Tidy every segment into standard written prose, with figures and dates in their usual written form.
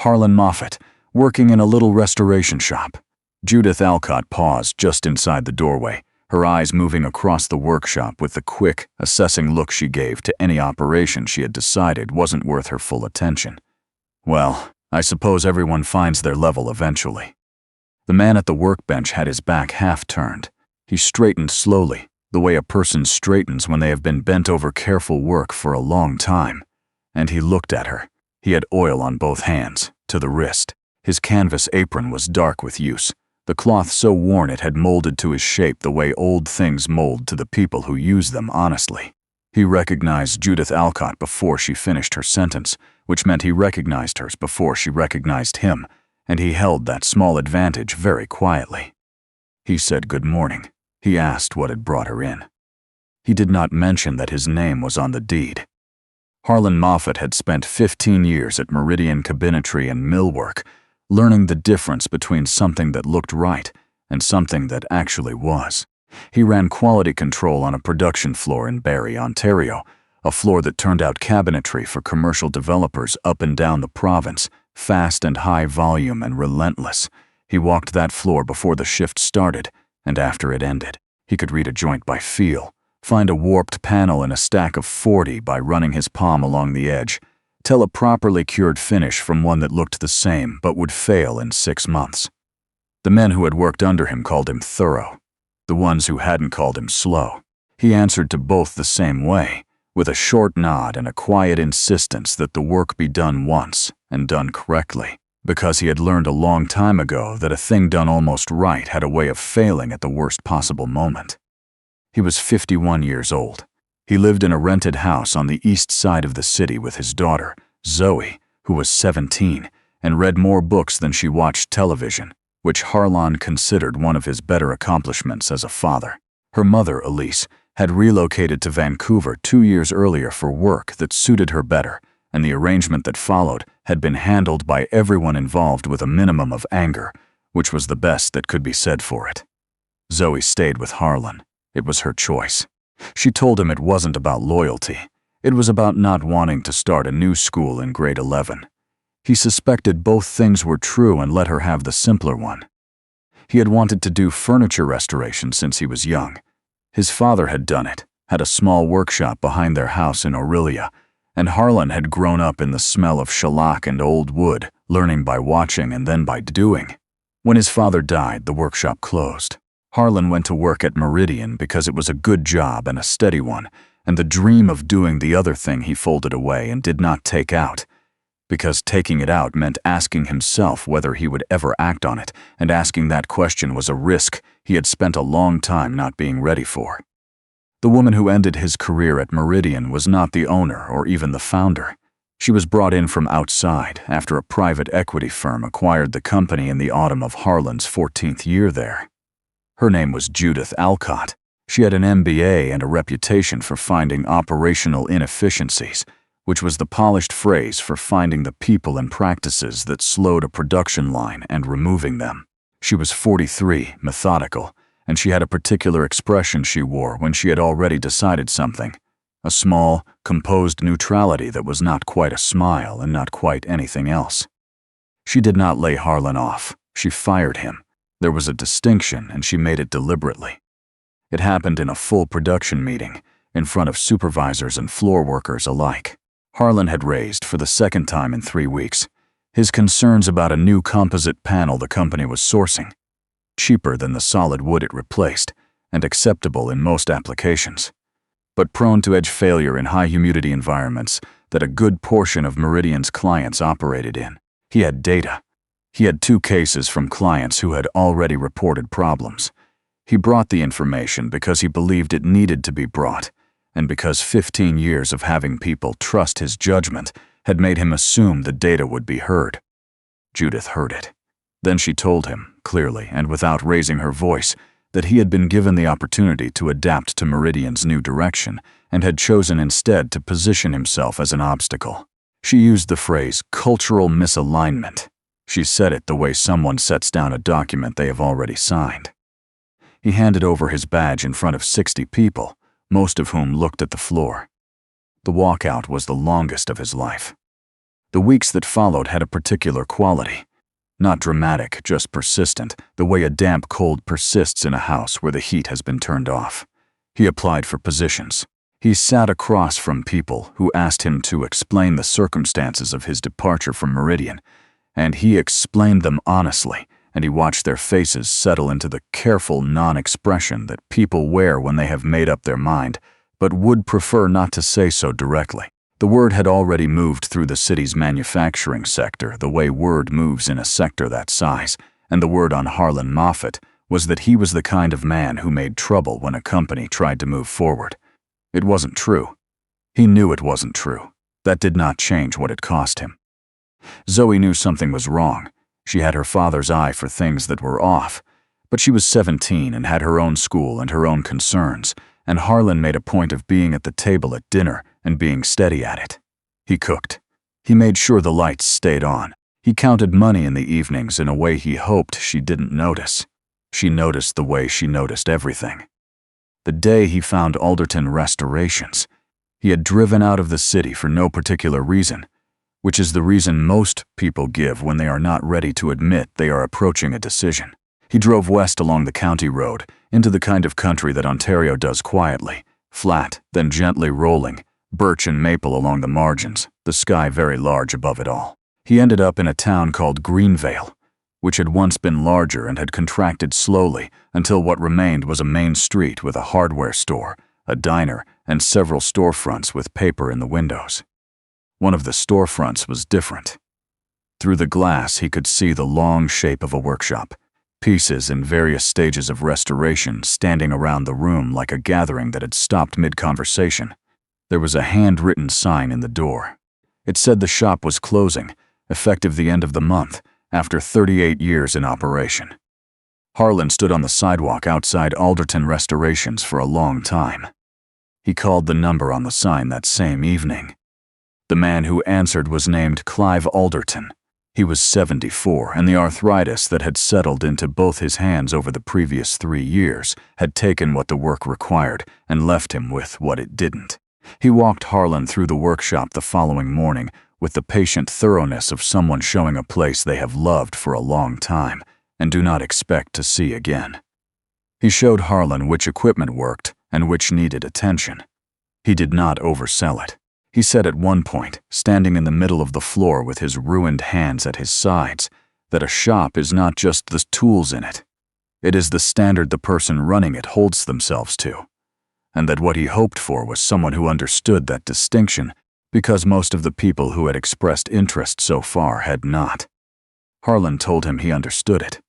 Harlan Moffat, working in a little restoration shop. Judith Alcott paused just inside the doorway, her eyes moving across the workshop with the quick, assessing look she gave to any operation she had decided wasn't worth her full attention. Well, I suppose everyone finds their level eventually. The man at the workbench had his back half turned. He straightened slowly, the way a person straightens when they have been bent over careful work for a long time. And he looked at her. He had oil on both hands, to the wrist. His canvas apron was dark with use, the cloth so worn it had molded to his shape the way old things mold to the people who use them honestly. He recognized Judith Alcott before she finished her sentence, which meant he recognized hers before she recognized him, and he held that small advantage very quietly. He said good morning. He asked what had brought her in. He did not mention that his name was on the deed. Harlan Moffat had spent 15 years at Meridian Cabinetry and Millwork, learning the difference between something that looked right and something that actually was. He ran quality control on a production floor in Barrie, Ontario, a floor that turned out cabinetry for commercial developers up and down the province, fast and high volume and relentless. He walked that floor before the shift started, and after it ended. He could read a joint by feel, find a warped panel in a stack of 40 by running his palm along the edge, tell a properly cured finish from one that looked the same but would fail in 6 months. The men who had worked under him called him thorough. The ones who hadn't called him slow. He answered to both the same way, with a short nod and a quiet insistence that the work be done once and done correctly, because he had learned a long time ago that a thing done almost right had a way of failing at the worst possible moment. He was 51 years old. He lived in a rented house on the east side of the city with his daughter, Zoe, who was 17, and read more books than she watched television, which Harlan considered one of his better accomplishments as a father. Her mother, Elise, had relocated to Vancouver 2 years earlier for work that suited her better, and the arrangement that followed had been handled by everyone involved with a minimum of anger, which was the best that could be said for it. Zoe stayed with Harlan. It was her choice. She told him it wasn't about loyalty. It was about not wanting to start a new school in grade 11. He suspected both things were true and let her have the simpler one. He had wanted to do furniture restoration since he was young. His father had done it, had a small workshop behind their house in Orillia, and Harlan had grown up in the smell of shellac and old wood, learning by watching and then by doing. When his father died, the workshop closed. Harlan went to work at Meridian because it was a good job and a steady one, and the dream of doing the other thing he folded away and did not take out, because taking it out meant asking himself whether he would ever act on it, and asking that question was a risk he had spent a long time not being ready for. The woman who ended his career at Meridian was not the owner or even the founder. She was brought in from outside after a private equity firm acquired the company in the autumn of Harlan's 14th year there. Her name was Judith Alcott. She had an MBA and a reputation for finding operational inefficiencies, which was the polished phrase for finding the people and practices that slowed a production line and removing them. She was 43, methodical, and she had a particular expression she wore when she had already decided something. A small, composed neutrality that was not quite a smile and not quite anything else. She did not lay Harlan off. She fired him. There was a distinction, and she made it deliberately. It happened in a full production meeting, in front of supervisors and floor workers alike. Harlan had raised, for the second time in 3 weeks, his concerns about a new composite panel the company was sourcing, cheaper than the solid wood it replaced, and acceptable in most applications, but prone to edge failure in high-humidity environments that a good portion of Meridian's clients operated in. He had data. He had 2 cases from clients who had already reported problems. He brought the information because he believed it needed to be brought, and because 15 years of having people trust his judgment had made him assume the data would be heard. Judith heard it. Then she told him, clearly and without raising her voice, that he had been given the opportunity to adapt to Meridian's new direction and had chosen instead to position himself as an obstacle. She used the phrase cultural misalignment. She said it the way someone sets down a document they have already signed. He handed over his badge in front of 60 people, most of whom looked at the floor. The walkout was the longest of his life. The weeks that followed had a particular quality. Not dramatic, just persistent, the way a damp cold persists in a house where the heat has been turned off. He applied for positions. He sat across from people who asked him to explain the circumstances of his departure from Meridian, and he explained them honestly, and he watched their faces settle into the careful non-expression that people wear when they have made up their mind, but would prefer not to say so directly. The word had already moved through the city's manufacturing sector the way word moves in a sector that size, and the word on Harlan Moffat was that he was the kind of man who made trouble when a company tried to move forward. It wasn't true. He knew it wasn't true. That did not change what it cost him. Zoe knew something was wrong. She had her father's eye for things that were off, but she was 17 and had her own school and her own concerns, and Harlan made a point of being at the table at dinner and being steady at it. He cooked. He made sure the lights stayed on. He counted money in the evenings in a way he hoped she didn't notice. She noticed the way she noticed everything. The day he found Alderton Restorations, he had driven out of the city for no particular reason, which is the reason most people give when they are not ready to admit they are approaching a decision. He drove west along the county road, into the kind of country that Ontario does quietly, flat, then gently rolling, birch and maple along the margins, the sky very large above it all. He ended up in a town called Greenvale, which had once been larger and had contracted slowly until what remained was a main street with a hardware store, a diner, and several storefronts with paper in the windows. One of the storefronts was different. Through the glass he could see the long shape of a workshop, pieces in various stages of restoration standing around the room like a gathering that had stopped mid-conversation. There was a handwritten sign in the door. It said the shop was closing, effective the end of the month, after 38 years in operation. Harlan stood on the sidewalk outside Alderton Restorations for a long time. He called the number on the sign that same evening. The man who answered was named Clive Alderton. He was 74, and the arthritis that had settled into both his hands over the previous 3 years had taken what the work required and left him with what it didn't. He walked Harlan through the workshop the following morning with the patient thoroughness of someone showing a place they have loved for a long time and do not expect to see again. He showed Harlan which equipment worked and which needed attention. He did not oversell it. He said at one point, standing in the middle of the floor with his ruined hands at his sides, that a shop is not just the tools in it. It is the standard the person running it holds themselves to, and that what he hoped for was someone who understood that distinction because most of the people who had expressed interest so far had not. Harlan told him he understood it.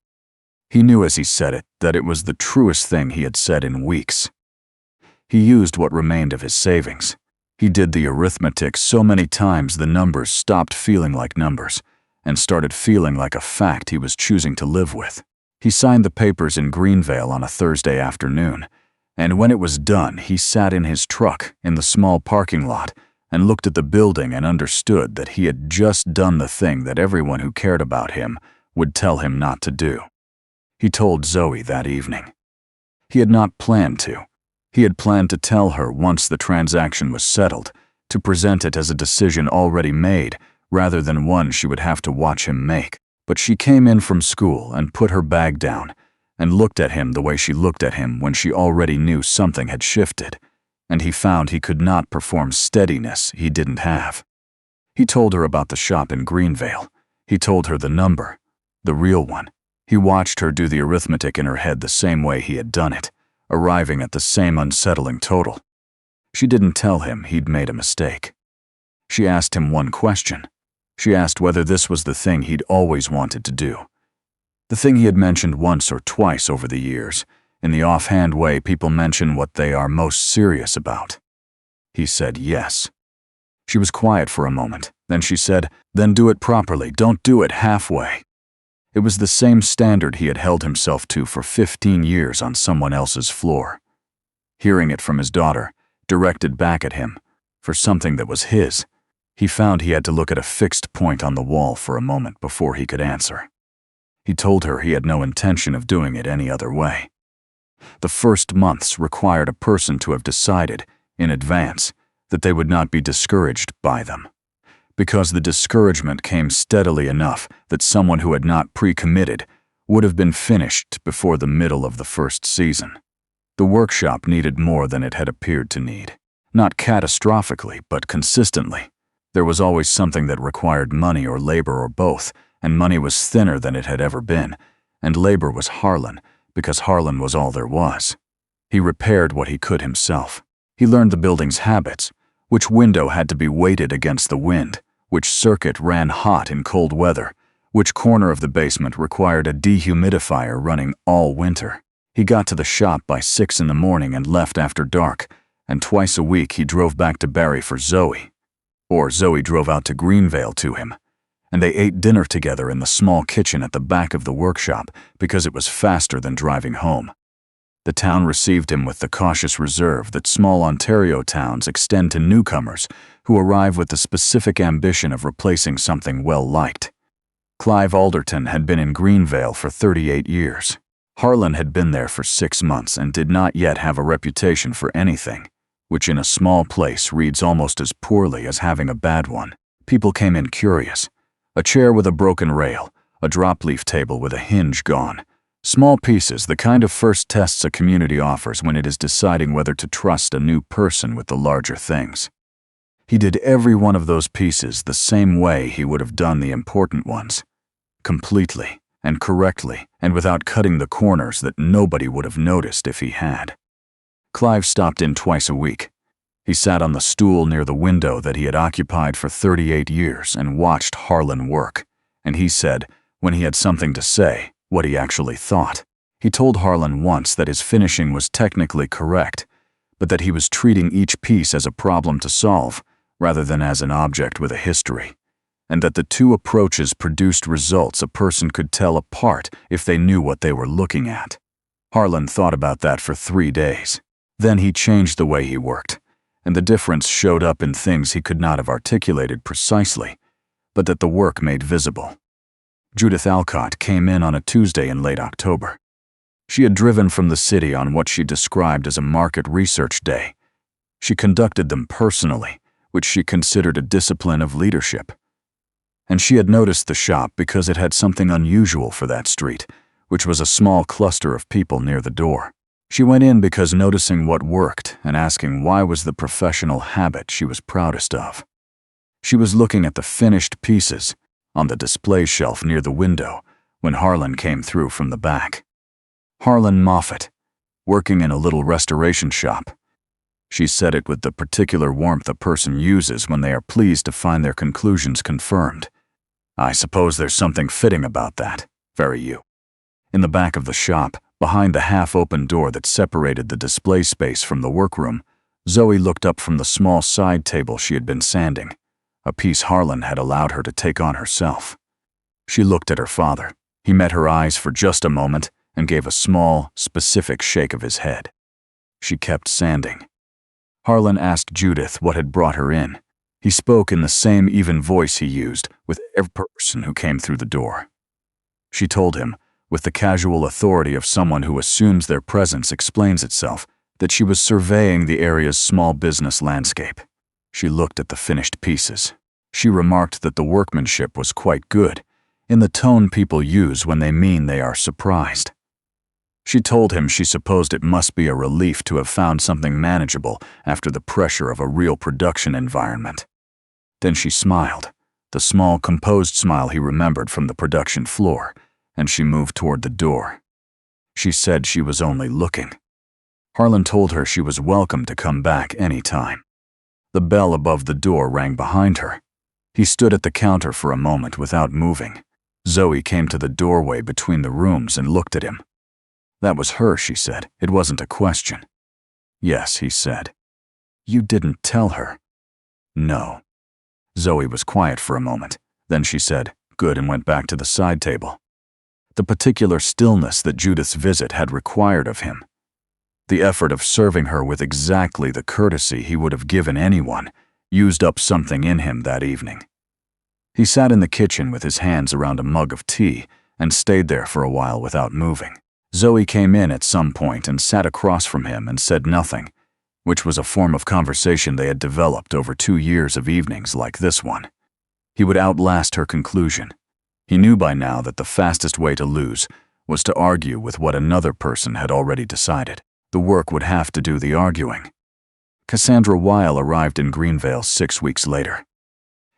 He knew as he said it that it was the truest thing he had said in weeks. He used what remained of his savings. He did the arithmetic so many times the numbers stopped feeling like numbers and started feeling like a fact he was choosing to live with. He signed the papers in Greenvale on a Thursday afternoon, and when it was done, he sat in his truck in the small parking lot and looked at the building and understood that he had just done the thing that everyone who cared about him would tell him not to do. He told Zoe that evening. He had not planned to. He had planned to tell her once the transaction was settled, to present it as a decision already made rather than one she would have to watch him make. But she came in from school and put her bag down and looked at him the way she looked at him when she already knew something had shifted, and he found he could not perform steadiness he didn't have. He told her about the shop in Greenvale. He told her the number, the real one. He watched her do the arithmetic in her head the same way he had done it, arriving at the same unsettling total. She didn't tell him he'd made a mistake. She asked him one question. She asked whether this was the thing he'd always wanted to do. The thing he had mentioned once or twice over the years, in the offhand way people mention what they are most serious about. He said yes. She was quiet for a moment. Then she said, "Then do it properly, don't do it halfway." It was the same standard he had held himself to for 15 years on someone else's floor. Hearing it from his daughter, directed back at him, for something that was his, he found he had to look at a fixed point on the wall for a moment before he could answer. He told her he had no intention of doing it any other way. The first months required a person to have decided, in advance, that they would not be discouraged by them. because the discouragement came steadily enough that someone who had not pre-committed would have been finished before the middle of the first season. The workshop needed more than it had appeared to need. Not catastrophically, but consistently. There was always something that required money or labor or both, and money was thinner than it had ever been, and labor was Harlan, because Harlan was all there was. He repaired what he could himself. He learned the building's habits, which window had to be weighted against the wind, which circuit ran hot in cold weather, which corner of the basement required a dehumidifier running all winter. He got to the shop by 6 in the morning and left after dark, and twice a week he drove back to Barrie for Zoe. Or Zoe drove out to Greenvale to him, and they ate dinner together in the small kitchen at the back of the workshop because it was faster than driving home. The town received him with the cautious reserve that small Ontario towns extend to newcomers who arrive with the specific ambition of replacing something well-liked. Clive Alderton had been in Greenvale for 38 years. Harlan had been there for 6 months and did not yet have a reputation for anything, which in a small place reads almost as poorly as having a bad one. People came in curious. A chair with a broken rail, a drop-leaf table with a hinge gone. Small pieces, the kind of first tests a community offers when it is deciding whether to trust a new person with the larger things. He did every one of those pieces the same way he would have done the important ones. Completely and correctly, and without cutting the corners that nobody would have noticed if he had. Clive stopped in twice a week. He sat on the stool near the window that he had occupied for 38 years and watched Harlan work, and he said, when he had something to say, what he actually thought. He told Harlan once that his finishing was technically correct, but that he was treating each piece as a problem to solve, rather than as an object with a history, and that the two approaches produced results a person could tell apart if they knew what they were looking at. Harlan thought about that for 3 days. Then he changed the way he worked, and the difference showed up in things he could not have articulated precisely, but that the work made visible. Judith Alcott came in on a Tuesday in late October. She had driven from the city on what she described as a market research day. She conducted them personally, which she considered a discipline of leadership. And she had noticed the shop because it had something unusual for that street, which was a small cluster of people near the door. She went in because noticing what worked and asking why was the professional habit she was proudest of. She was looking at the finished pieces on the display shelf near the window when Harlan came through from the back. Harlan Moffat, working in a little restoration shop. She said it with the particular warmth a person uses when they are pleased to find their conclusions confirmed. I suppose there's something fitting about that. Very you. In the back of the shop, behind the half-open door that separated the display space from the workroom, Zoe looked up from the small side table she had been sanding, a piece Harlan had allowed her to take on herself. She looked at her father. He met her eyes for just a moment and gave a small, specific shake of his head. She kept sanding. Harlan asked Judith what had brought her in. He spoke in the same even voice he used with every person who came through the door. She told him, with the casual authority of someone who assumes their presence explains itself, that she was surveying the area's small business landscape. She looked at the finished pieces. She remarked that the workmanship was quite good, in the tone people use when they mean they are surprised. She told him she supposed it must be a relief to have found something manageable after the pressure of a real production environment. Then she smiled, the small, composed smile he remembered from the production floor, and she moved toward the door. She said she was only looking. Harlan told her she was welcome to come back any time. The bell above the door rang behind her. He stood at the counter for a moment without moving. Zoe came to the doorway between the rooms and looked at him. That was her, she said. It wasn't a question. Yes, he said. You didn't tell her. No. Zoe was quiet for a moment. Then she said, good, and went back to the side table. The particular stillness that Judith's visit had required of him. The effort of serving her with exactly the courtesy he would have given anyone used up something in him that evening. He sat in the kitchen with his hands around a mug of tea and stayed there for a while without moving. Zoe came in at some point and sat across from him and said nothing, which was a form of conversation they had developed over 2 years of evenings like this one. He would outlast her conclusion. He knew by now that the fastest way to lose was to argue with what another person had already decided. The work would have to do the arguing. Cassandra Weil arrived in Greenvale 6 weeks later.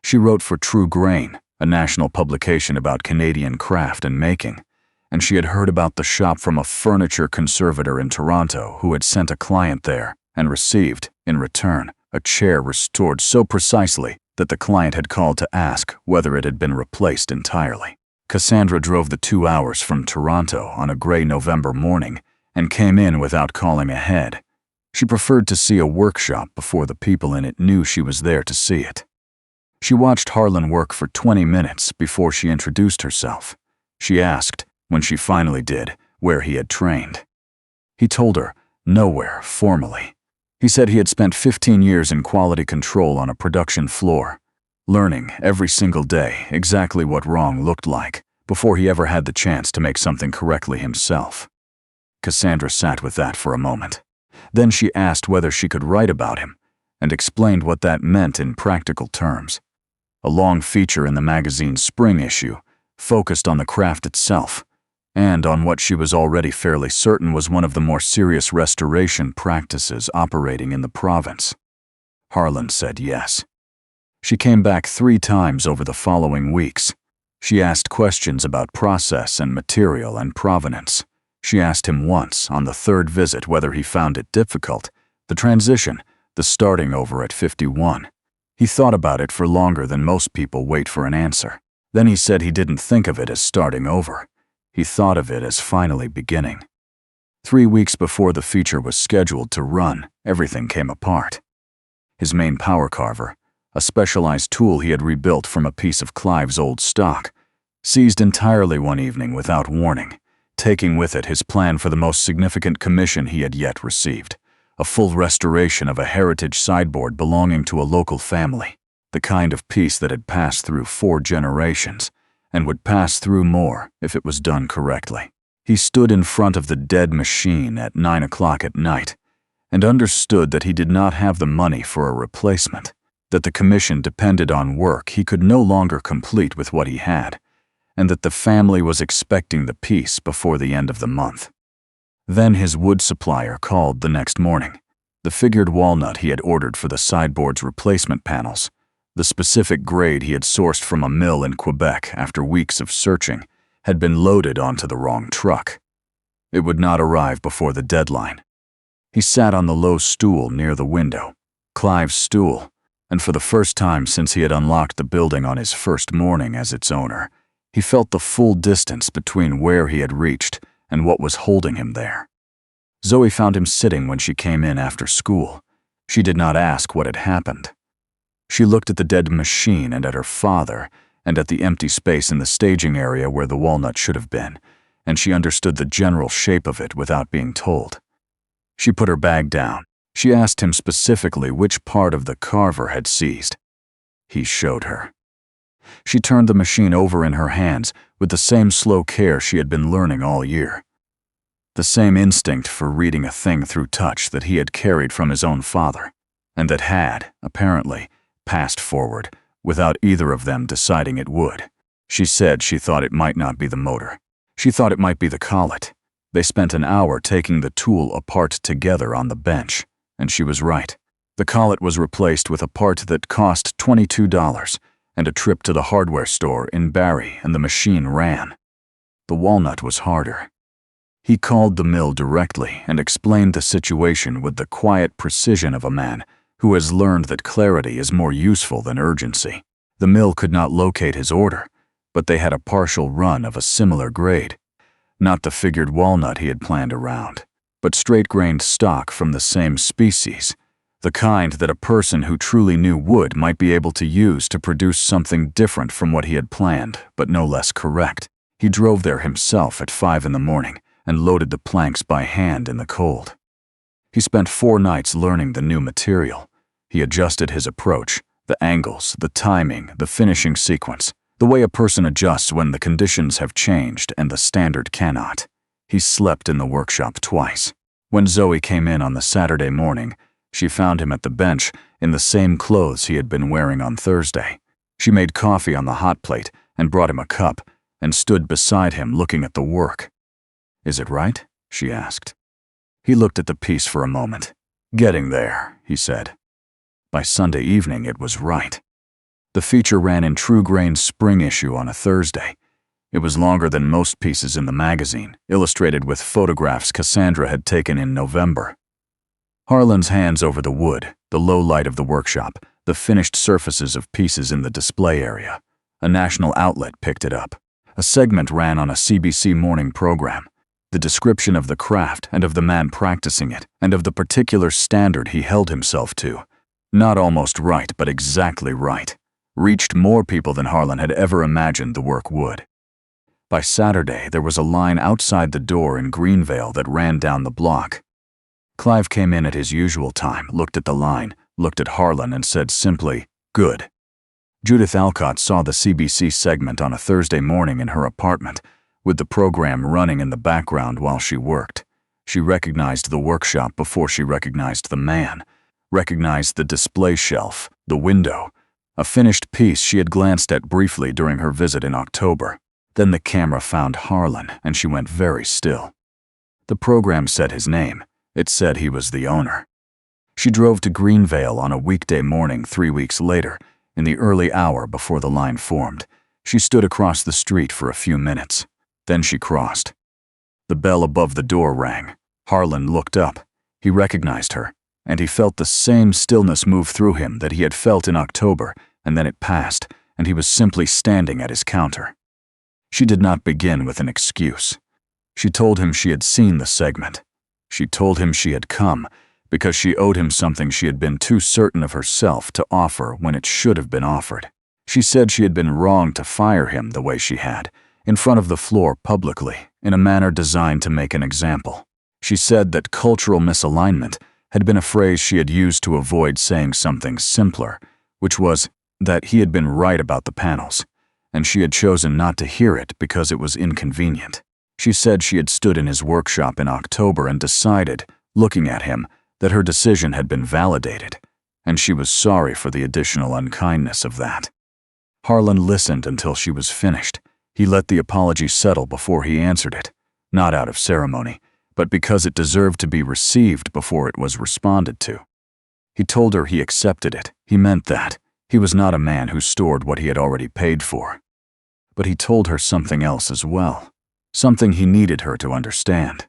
She wrote for True Grain, a national publication about Canadian craft and making, and she had heard about the shop from a furniture conservator in Toronto who had sent a client there and received, in return, a chair restored so precisely that the client had called to ask whether it had been replaced entirely. Cassandra drove the 2 hours from Toronto on a gray November morning and came in without calling ahead. She preferred to see a workshop before the people in it knew she was there to see it. She watched Harlan work for 20 minutes before she introduced herself. She asked, when she finally did, where he had trained. He told her, nowhere formally. He said he had spent 15 years in quality control on a production floor, learning every single day exactly what wrong looked like before he ever had the chance to make something correctly himself. Cassandra sat with that for a moment. Then she asked whether she could write about him and explained what that meant in practical terms. A long feature in the magazine's spring issue focused on the craft itself and on what she was already fairly certain was one of the more serious restoration practices operating in the province. Harlan said yes. She came back 3 times over the following weeks. She asked questions about process and material and provenance. She asked him once, on the 3rd visit, whether he found it difficult, the transition, the starting over at 51. He thought about it for longer than most people wait for an answer. Then he said he didn't think of it as starting over. He thought of it as finally beginning. 3 weeks before the feature was scheduled to run, everything came apart. His main power carver, a specialized tool he had rebuilt from a piece of Clive's old stock, seized entirely one evening without warning, taking with it his plan for the most significant commission he had yet received, a full restoration of a heritage sideboard belonging to a local family, the kind of piece that had passed through 4 generations and would pass through more if it was done correctly. He stood in front of the dead machine at 9 o'clock at night and understood that he did not have the money for a replacement, that the commission depended on work he could no longer complete with what he had, and that the family was expecting the piece before the end of the month. Then his wood supplier called the next morning. The figured walnut he had ordered for the sideboard's replacement panels, the specific grade he had sourced from a mill in Quebec after weeks of searching, had been loaded onto the wrong truck. It would not arrive before the deadline. He sat on the low stool near the window, Clive's stool, and for the first time since he had unlocked the building on his first morning as its owner, he felt the full distance between where he had reached and what was holding him there. Zoe found him sitting when she came in after school. She did not ask what had happened. She looked at the dead machine and at her father and at the empty space in the staging area where the walnut should have been, and she understood the general shape of it without being told. She put her bag down. She asked him specifically which part of the carver had seized. He showed her. She turned the machine over in her hands with the same slow care she had been learning all year. The same instinct for reading a thing through touch that he had carried from his own father, and that had, apparently, passed forward without either of them deciding it would. She said she thought it might not be the motor. She thought it might be the collet. They spent an hour taking the tool apart together on the bench, and she was right. The collet was replaced with a part that cost $22 and a trip to the hardware store in Barrie, and the machine ran. The walnut was harder. He called the mill directly and explained the situation with the quiet precision of a man who has learned that clarity is more useful than urgency. The mill could not locate his order, but they had a partial run of a similar grade. Not the figured walnut he had planned around, but straight-grained stock from the same species, the kind that a person who truly knew wood might be able to use to produce something different from what he had planned, but no less correct. He drove there himself at 5 in the morning and loaded the planks by hand in the cold. He spent 4 nights learning the new material. He adjusted his approach, the angles, the timing, the finishing sequence, the way a person adjusts when the conditions have changed and the standard cannot. He slept in the workshop twice. When Zoe came in on the Saturday morning, she found him at the bench in the same clothes he had been wearing on Thursday. She made coffee on the hot plate and brought him a cup and stood beside him looking at the work. "Is it right?" she asked. He looked at the piece for a moment. "Getting there," he said. By Sunday evening, it was right. The feature ran in True Grain's spring issue on a Thursday. It was longer than most pieces in the magazine, illustrated with photographs Cassandra had taken in November. Harlan's hands over the wood, the low light of the workshop, the finished surfaces of pieces in the display area. A national outlet picked it up. A segment ran on a CBC morning program. The description of the craft and of the man practicing it and of the particular standard he held himself to, not almost right but exactly right, reached more people than Harlan had ever imagined the work would. By Saturday, there was a line outside the door in Greenvale that ran down the block. Clive came in at his usual time, looked at the line, looked at Harlan and said simply, "Good." Judith Alcott saw the CBC segment on a Thursday morning in her apartment, with the program running in the background while she worked. She recognized the workshop before she recognized the man, recognized the display shelf, the window, a finished piece she had glanced at briefly during her visit in October. Then the camera found Harlan, and she went very still. The program said his name. It said he was the owner. She drove to Greenvale on a weekday morning 3 weeks later, in the early hour before the line formed. She stood across the street for a few minutes. Then she crossed. The bell above the door rang. Harlan looked up. He recognized her, and he felt the same stillness move through him that he had felt in October, and then it passed, and he was simply standing at his counter. She did not begin with an excuse. She told him she had seen the segment. She told him she had come because she owed him something she had been too certain of herself to offer when it should have been offered. She said she had been wrong to fire him the way she had, in front of the floor publicly, in a manner designed to make an example. She said that cultural misalignment had been a phrase she had used to avoid saying something simpler, which was that he had been right about the panels, and she had chosen not to hear it because it was inconvenient. She said she had stood in his workshop in October and decided, looking at him, that her decision had been validated, and she was sorry for the additional unkindness of that. Harlan listened until she was finished. He let the apology settle before he answered it, not out of ceremony, but because it deserved to be received before it was responded to. He told her he accepted it. He meant that. He was not a man who stored what he had already paid for. But he told her something else as well, something he needed her to understand.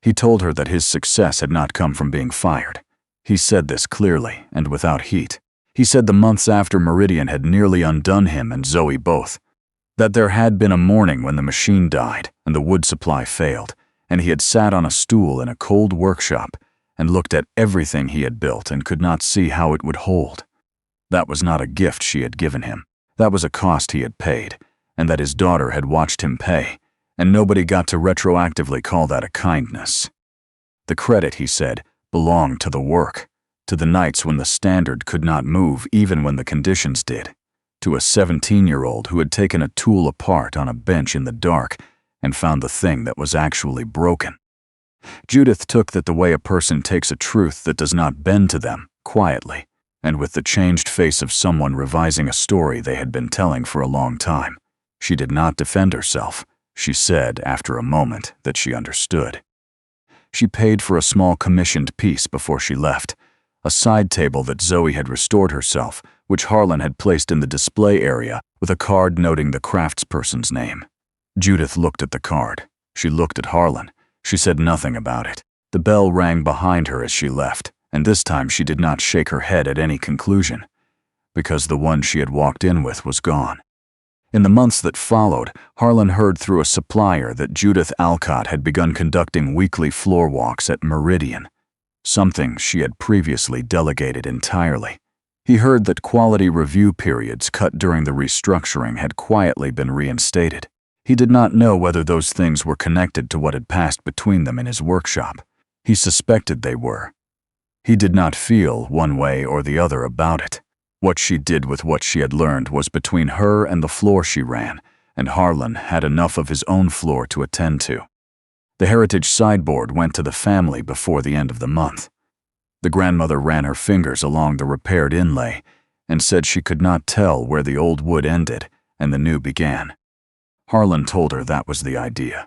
He told her that his success had not come from being fired. He said this clearly and without heat. He said the months after Meridian had nearly undone him and Zoe both, that there had been a morning when the machine died and the wood supply failed, and he had sat on a stool in a cold workshop and looked at everything he had built and could not see how it would hold. That was not a gift she had given him. That was a cost he had paid, and that his daughter had watched him pay, and nobody got to retroactively call that a kindness. The credit, he said, belonged to the work, to the nights when the standard could not move even when the conditions did, to a 17-year-old who had taken a tool apart on a bench in the dark and found the thing that was actually broken. Judith took that the way a person takes a truth that does not bend to them, quietly, and with the changed face of someone revising a story they had been telling for a long time. She did not defend herself. She said, after a moment, that she understood. She paid for a small commissioned piece before she left, a side table that Zoe had restored herself, which Harlan had placed in the display area with a card noting the craftsperson's name. Judith looked at the card. She looked at Harlan. She said nothing about it. The bell rang behind her as she left, and this time she did not shake her head at any conclusion, because the one she had walked in with was gone. In the months that followed, Harlan heard through a supplier that Judith Alcott had begun conducting weekly floor walks at Meridian, something she had previously delegated entirely. He heard that quality review periods cut during the restructuring had quietly been reinstated. He did not know whether those things were connected to what had passed between them in his workshop. He suspected they were. He did not feel one way or the other about it. What she did with what she had learned was between her and the floor she ran, and Harlan had enough of his own floor to attend to. The heritage sideboard went to the family before the end of the month. The grandmother ran her fingers along the repaired inlay, and said she could not tell where the old wood ended and the new began. Harlan told her that was the idea.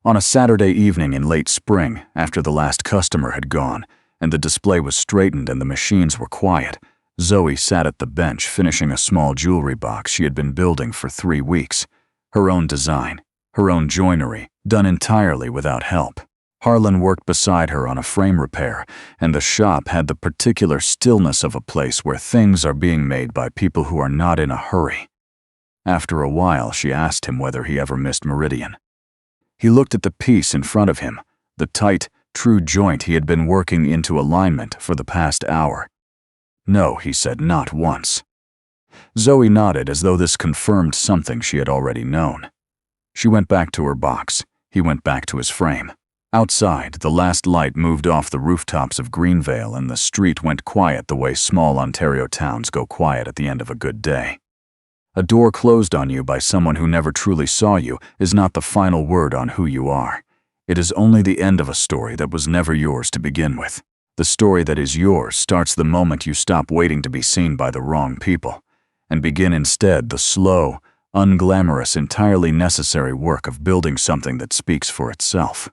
On a Saturday evening in late spring, after the last customer had gone, and the display was straightened and the machines were quiet, Zoe sat at the bench finishing a small jewelry box she had been building for 3 weeks. Her own design, her own joinery, done entirely without help. Harlan worked beside her on a frame repair, and the shop had the particular stillness of a place where things are being made by people who are not in a hurry. After a while, she asked him whether he ever missed Meridian. He looked at the piece in front of him, the tight, true joint he had been working into alignment for the past hour. No, he said, not once. Zoe nodded as though this confirmed something she had already known. She went back to her box. He went back to his frame. Outside, the last light moved off the rooftops of Greenvale and the street went quiet the way small Ontario towns go quiet at the end of a good day. A door closed on you by someone who never truly saw you is not the final word on who you are. It is only the end of a story that was never yours to begin with. The story that is yours starts the moment you stop waiting to be seen by the wrong people and begin instead the slow, unglamorous, entirely necessary work of building something that speaks for itself.